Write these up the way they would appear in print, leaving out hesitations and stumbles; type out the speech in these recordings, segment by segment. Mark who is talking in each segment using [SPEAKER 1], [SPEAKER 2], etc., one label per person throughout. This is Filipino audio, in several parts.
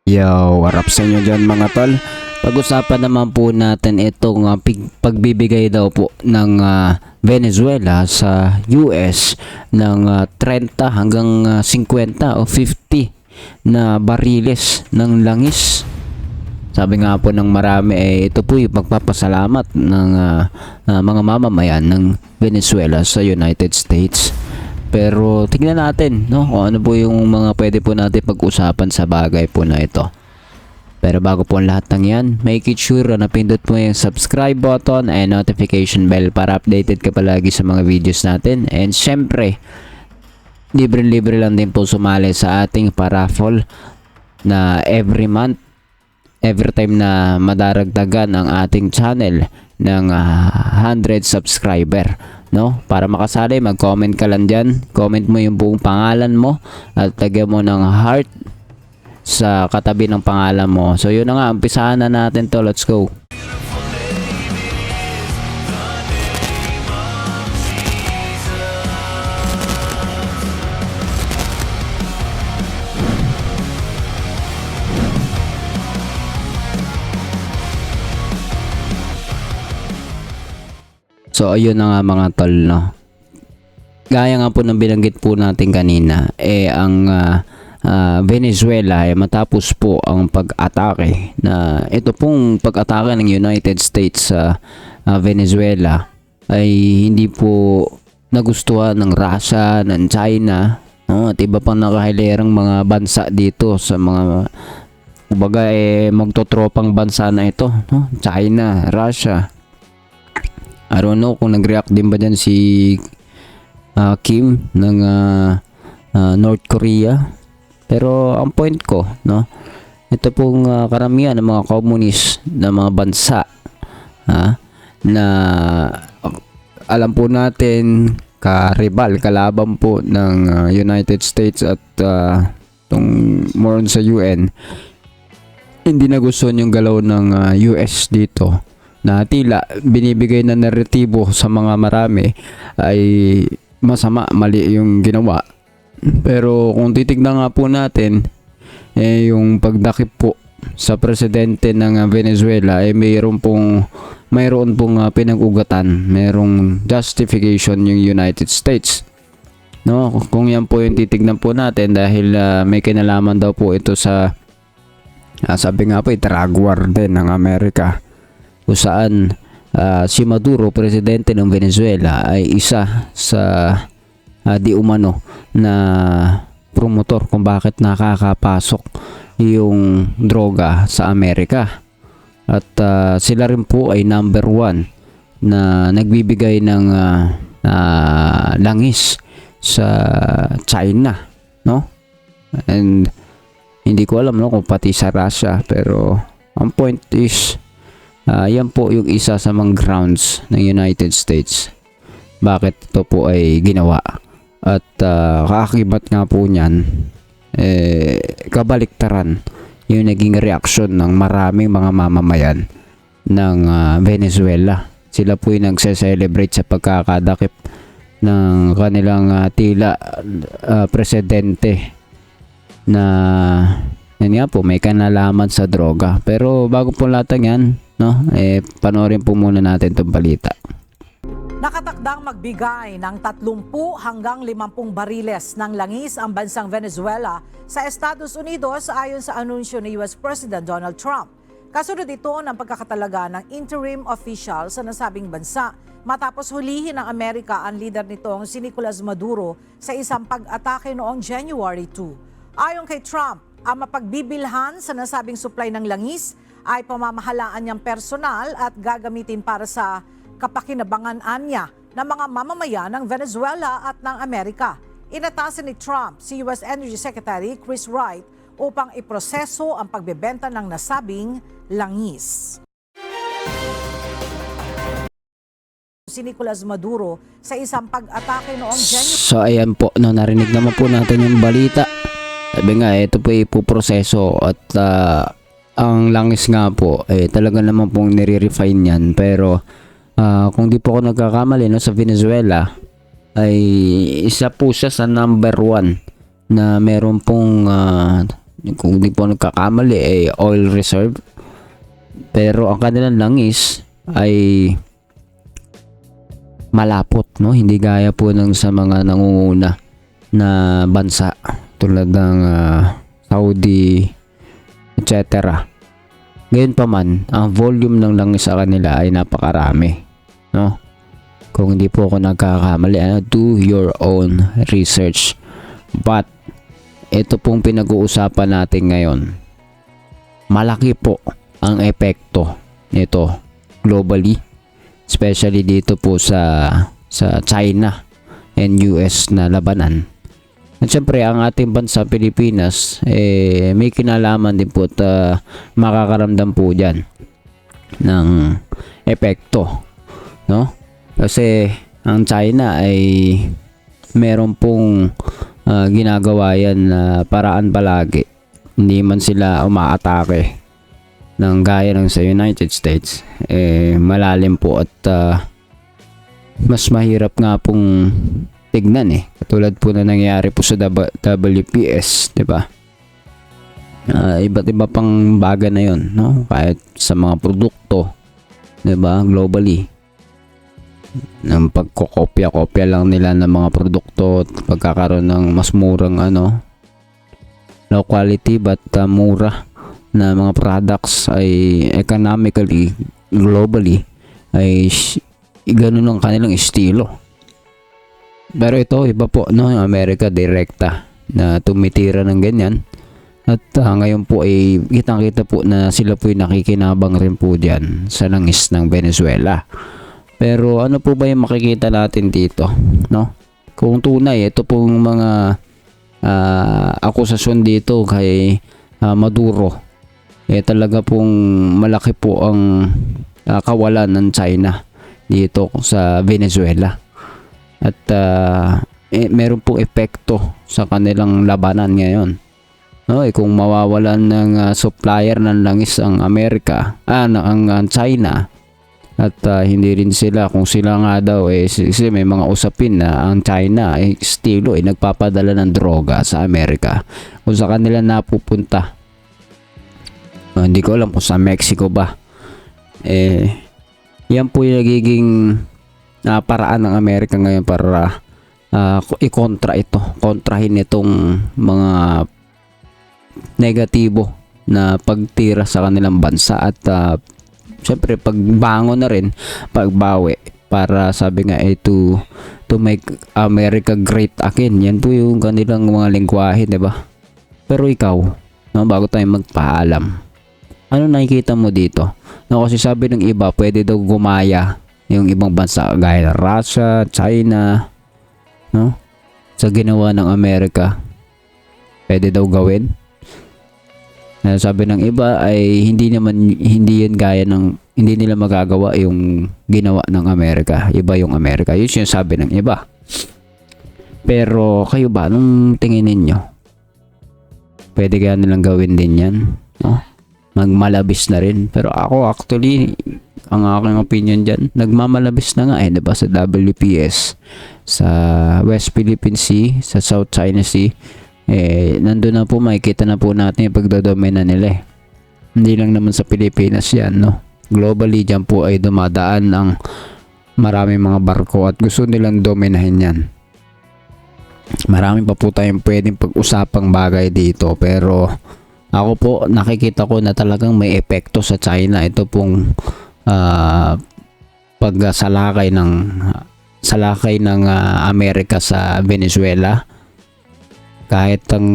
[SPEAKER 1] Yo, what up sa inyo dyan mga tol? Pag-usapan naman po natin itong pagbibigay daw po ng Venezuela sa US ng 30 hanggang 50 o 50 na bariles ng langis. Sabi nga po ng marami ito po yung pagpapasalamat ng mga mamamayan ng Venezuela sa United States. Pero tingnan natin kung ano po yung mga pwede po natin pag-usapan sa bagay po na ito. Pero bago po ang lahat ng yan, make it sure na pindot mo yung subscribe button and notification bell para updated ka palagi sa mga videos natin. And syempre, libre-libre lang din po sumali sa ating paraffle na every month, every time na madaragdagan ang ating channel ng 100 subscriber. Para makasali, mag-comment ka lang dyan. Comment mo yung buong pangalan mo at tagyan mo ng heart sa katabi ng pangalan mo. So yun na nga, umpisahan na natin to. Let's go. So ayun na nga mga tol, gaya nga po ng binanggit po natin kanina, ang Venezuela matapos po ang pag-atake na ito pong pag-atake ng United States sa Venezuela ay hindi po nagustuhan ng Russia, ng China, at iba pang nakahilerang mga bansa dito sa mga kumbaga magtotropang bansa na ito, China, Russia. I don't know kung nag-react din ba dyan si Kim ng North Korea. Pero ang point ko, ito pong karamihan ng mga communist na mga bansa na alam po natin karibal, kalaban po ng United States at more on sa UN, hindi nagustuhan yung galaw ng US dito, na tila binibigay na naratibo sa mga marami ay masama, mali yung ginawa. Pero kung titignan nga po natin, yung pagdakip po sa presidente ng Venezuela mayroon pong pinag-ugatan, mayroong justification yung United States. Kung yan po yung titignan po natin, dahil may kinalaman daw po ito sa sabi nga po drug war din ng Amerika, kung saan si Maduro, presidente ng Venezuela, ay isa sa di umano na promotor kung bakit nakakapasok yung droga sa Amerika. At sila rin po ay number 1 na nagbibigay ng langis sa China, and hindi ko alam kung pati sa Russia, pero ang point is yan po yung isa sa mga grounds ng United States bakit ito po ay ginawa. At kaakibat nga po niyan, kabaliktaran yung naging reaksyon ng maraming mga mamamayan ng Venezuela. Sila po yung nagse-celebrate sa pagkakadakip ng kanilang tila presidente na yan nga po may kanalaman sa droga. Pero bago po lahat yan, panoorin po muna natin itong balita.
[SPEAKER 2] Nakatakdang magbigay ng 30 hanggang 50 bariles ng langis ang bansang Venezuela sa Estados Unidos ayon sa anunsyo ni US President Donald Trump. Kasunod ito ng pagkakatalaga ng interim official sa nasabing bansa matapos hulihin ng Amerika ang leader nitong si Nicolas Maduro sa isang pag-atake noong January 2. Ayon kay Trump, ang mapagbibilhan sa nasabing supply ng langis ay pamamahalaan niyang personal at gagamitin para sa kapakinabangan niya ng mga mamamayan ng Venezuela at ng Amerika. Inatasan ni Trump si US Energy Secretary Chris Wright upang iproseso ang pagbebenta ng nasabing langis. Si Nicolas Maduro sa isang pag-atake noong January.
[SPEAKER 1] So ayan po, narinig naman po natin yung balita. Sabi nga, ito po ipoproseso at ang langis nga po talaga naman pong nire-refine yan. Pero kung di po ako nagkakamali, sa Venezuela ay isa po siya sa number 1 na meron pong kung hindi po nagkakamali oil reserve. Pero ang kanilang langis ay malapot, no? Hindi gaya po ng sa mga nangunguna na bansa tulad ng Saudi, etc. Ngayon pa man, ang volume ng langis sa kanila ay napakarami, no? Kung hindi po ako nagkakamali, do your own research. But ito pong pinag-uusapan natin ngayon, malaki po ang epekto nito globally, especially dito po sa China and US na labanan. At syempre ang ating bansa Pilipinas may kinalaman din po at makakaramdam po diyan ng epekto, no? Kasi ang China ay meron pong ginagawa yan na paraan palagi. Hindi man sila umaatake ng gaya ng sa United States. Malalim po at mas mahirap nga pong tignan Katulad po na nangyari po sa WPS, 'di ba? Iba't iba pang bagay na 'yon, no? Kahit sa mga produkto, 'di ba, globally. Ng pagkokopya-kopya lang nila ng mga produkto at pagkakaroon ng mas murang low quality but mura na mga products ay economically, globally ay ganun ang kanilang estilo. Pero ito iba po, no? Amerika direkta na tumitira ng ganyan. At ngayon po ay kitang-kita po na sila po ay nakikinabang rin po diyan sa langis ng Venezuela. Pero ano po ba yung makikita natin dito, no? Kung tunay ito pong mga akusasyon dito kay Maduro, talaga pong malaki po ang kawalan ng China dito sa Venezuela. At meron pong epekto sa kanilang labanan ngayon. No, kung mawawalan ng supplier ng langis ang Amerika, ang China, at hindi rin sila, kung sila nga daw kasi may mga usapin na ang China estilo nagpapadala ng droga sa Amerika kung sa kanila napupunta. Hindi ko alam kung sa Mexico ba. Yan po yung nagiging paraan ng Amerika ngayon para kontrahin itong mga negatibo na pagtira sa kanilang bansa at syempre pagbangon na rin, pagbawi para sabi nga to make America great again. Yan po yung kanilang mga lengguwahe, 'di ba? Pero ikaw, no, bago tayo magpaalam, ano nakikita mo dito? No, kasi sabi ng iba, pwede daw gumaya yung ibang bansa gaya ng Russia, China, no? Sa ginawa ng Amerika. Pwede daw gawin. Sabi ng iba ay hindi yan gaya ng, hindi nila magagawa yung ginawa ng Amerika. Iba yung Amerika. Yun yung sabi ng iba. Pero kayo ba, anong tingin ninyo? Pwede kaya nilang gawin din yan, no? Magmalabis na rin. Pero ako actually, ang aking opinion dyan, nagmamalabis na nga diba, sa WPS, sa West Philippine Sea, sa South China Sea. Nandun na po, makikita na po natin yung pagdodomina nila Hindi lang naman sa Pilipinas yan, no? Globally dyan po ay dumadaan ang maraming mga barko at gusto nilang dominahin yan. Marami pa po tayong pwedeng pag-usapang bagay dito, pero ako po nakikita ko na talagang may epekto sa China ito pong pagsalakay ng Amerika sa Venezuela. Kahit ang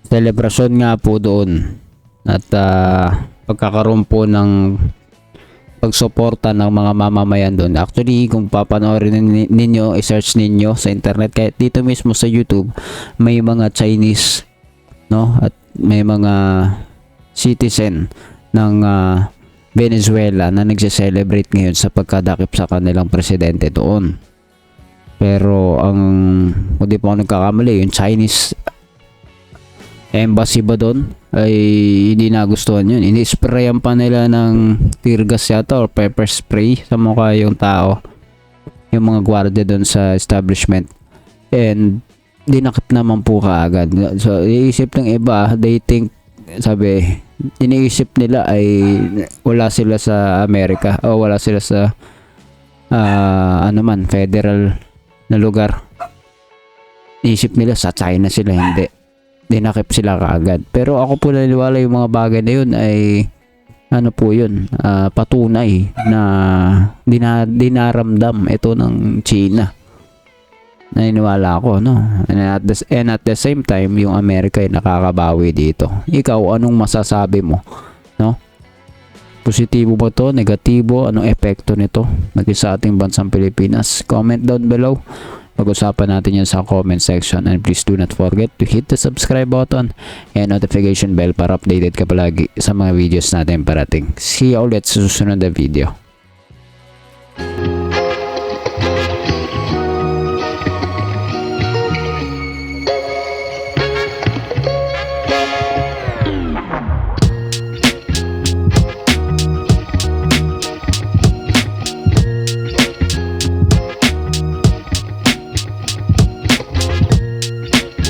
[SPEAKER 1] selebrasyon nga po doon at pagkakaroon po ng pagsuporta ng mga mamamayan doon. Actually, kung papanoorin ninyo, i-search ninyo sa internet, kahit dito mismo sa YouTube, may mga Chinese, no? At may mga citizen ng Venezuela na nagse-celebrate ngayon sa pagkadakip sa kanilang presidente doon. Pero kung di po ako nagkakamali, yung Chinese embassy ba doon ay hindi nagustuhan yun. Ini-sprayan pa nila ng tear gas yata or pepper spray sa mukha yung tao, yung mga gwardiya doon sa establishment. And dinakip naman po kaagad. So, iisip ng iba, they think, iniisip nila ay wala sila sa Amerika o wala sila sa federal na lugar. Iisip nila sa China sila, hindi. Dinakip sila kaagad. Pero ako po naniniwala yung mga bagay na yun ay patunay na dinaramdam ito ng China. Naniniwala ako, no? And at the same time, yung Amerika ay nakakabawi dito. Ikaw, anong masasabi mo, no? Positibo ba to? Negatibo? Anong epekto nito maging sa ating bansang Pilipinas? Comment down below. Pag-usapan natin yan sa comment section, and please do not forget to hit the subscribe button and notification bell para updated ka palagi sa mga videos natin parating. See you ulit sa susunod na video.